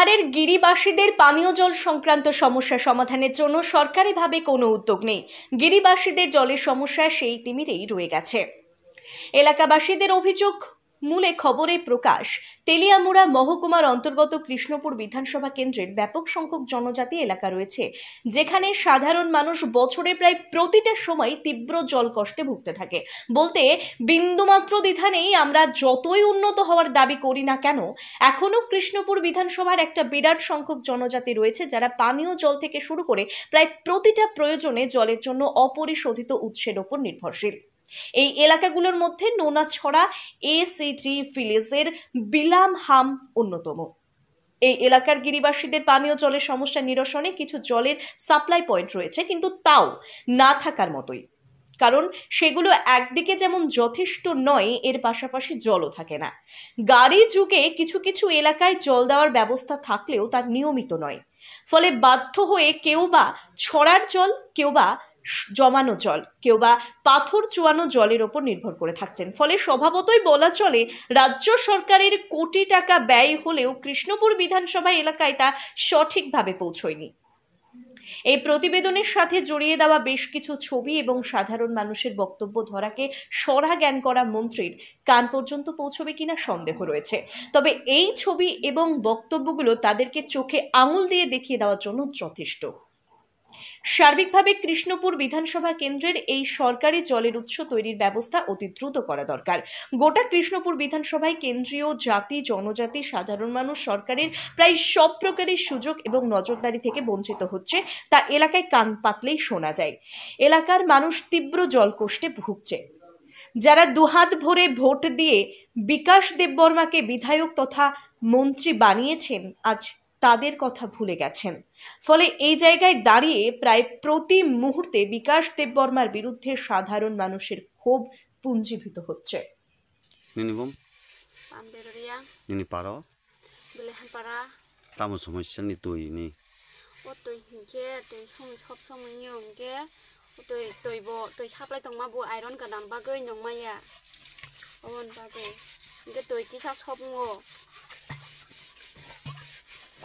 বিহারের গিরিবাসীদের পানীয় জল সংক্রান্ত সমস্যা সমাধানের জন্য সরকারিভাবে কোনো উদ্যোগ নেই। গিরিবাসীদের জলের সমস্যা সেই তিমিরেই রয়ে গেছে। এলাকাবাসীদের অভিযোগ মূলে খবরে প্রকাশ তেলিয়ামুড়া মহকুমার অন্তর্গত কৃষ্ণপুর বিধানসভা কেন্দ্রের ব্যাপক সংখ্যক জনজাতি এলাকা রয়েছে, যেখানে সাধারণ মানুষ বছরে প্রায় প্রতিটা সময় তীব্র জল কষ্টে ভুগতে থাকে। বলতে বিন্দুমাত্র দ্বিধা নেই, আমরা যতই উন্নত হওয়ার দাবি করি না কেন, এখনো কৃষ্ণপুর বিধানসভার একটা বিরাট সংখ্যক জনজাতি রয়েছে যারা পানীয় জল থেকে শুরু করে প্রায় প্রতিটা প্রয়োজনে জলের জন্য অপরিশোধিত উৎসের ওপর নির্ভরশীল। এই এলাকাগুলোর মধ্যে নোনাছড়া এসিটি ভিলেজের বিলামহাম অন্যতম। এই এলাকার গিরিবাসীদের পানীয় জলের সমস্যা নিরসনে কিছু জলের সাপ্লাই পয়েন্ট রয়েছে, কিন্তু তাও না থাকার মতোই। কারণ সেগুলো একদিকে যেমন যথেষ্ট নয়, এর পাশাপাশি জলও থাকে না। গাড়ি যুগে কিছু কিছু এলাকায় জল দেওয়ার ব্যবস্থা থাকলেও তা নিয়মিত নয়। ফলে বাধ্য হয়ে কেউ বা ছড়ার জল, কেউ বা জমানো জল, কেউ বা পাথর চুয়ানো জলের ওপর নির্ভর করে থাকছেন। ফলে স্বভাবতই বলা চলে রাজ্য সরকারের কোটি টাকা ব্যয় হলেও কৃষ্ণপুর বিধানসভা এলাকায় তা সঠিকভাবে পৌঁছয়নি। এই প্রতিবেদনের সাথে জড়িয়ে দেওয়া বেশ কিছু ছবি এবং সাধারণ মানুষের বক্তব্য ধরাকে সরা জ্ঞান করা মন্ত্রীর কান পর্যন্ত পৌঁছবে কিনা সন্দেহ রয়েছে। তবে এই ছবি এবং বক্তব্যগুলো তাদেরকে চোখে আঙুল দিয়ে দেখিয়ে দেওয়ার জন্য যথেষ্ট। সার্বিকভাবে কৃষ্ণপুর বিধানসভা কেন্দ্রের এই সরকারি জলের উৎস তৈরির ব্যবস্থা অতি দ্রুত করা দরকার। গোটা কৃষ্ণপুর বিধানসভায় কেন্দ্রীয় জাতি, জনজাতি, সাধারণ মানুষ সরকারের প্রায় সব প্রকারের সুযোগ এবং নজরদারি থেকে বঞ্চিত হচ্ছে, তা এলাকায় কান পাতলেই শোনা যায়। এলাকার মানুষ তীব্র জলকষ্টে ভুগছে। যারা দুহাত ভরে ভোট দিয়ে বিকাশ দেববর্মাকে বিধায়ক তথা মন্ত্রী বানিয়েছেন, আজ তাদের কথা ভুলে গেছেন। ফলে এই জায়গায় দাঁড়িয়ে প্রায় প্রতি মুহূর্তে বিকাশ দেববর্মার বিরুদ্ধে সাধারণ মানুষের ক্ষোভ পুঞ্জীভূত হচ্ছে।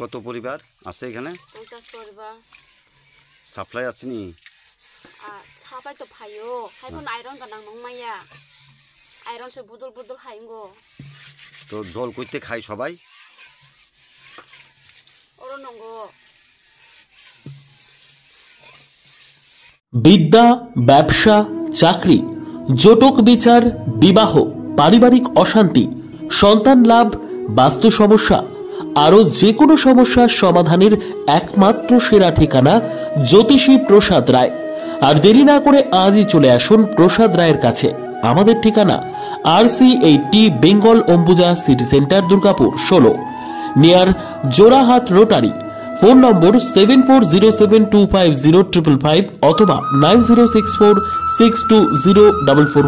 কত পরিবার আছে এখানে? 50 পরিবার। সাপ্লাই আছে নি? সাপ্লাই তো ফাইও, খাইখন আয়রন গানাং নংমাইয়া। আয়রন সে বুদুল বুদুল খাইঙ্গো। তো জল কইতে খায় সবাই? ওরো নঙ্গো। বিদ্যা, ব্যবসা, চাকরি, জটক বিচার, বিবাহ, পারিবারিক অশান্তি, সন্তান লাভ, বাস্তু সমস্যা, আরো যে কোনো সমস্যার সমাধানের একমাত্র সেরা ঠিকানা জ্যোতিষী প্রসাদ রায়। আর দেরি না করে আজই চলে আসুন প্রসাদ রায়ের কাছে। আমাদের ঠিকানা RC80 Bengal Ambuja city centre, Durgapur 16, near Jorhat rotary. Phone নম্বর 7407250555 অথবা 9064620444।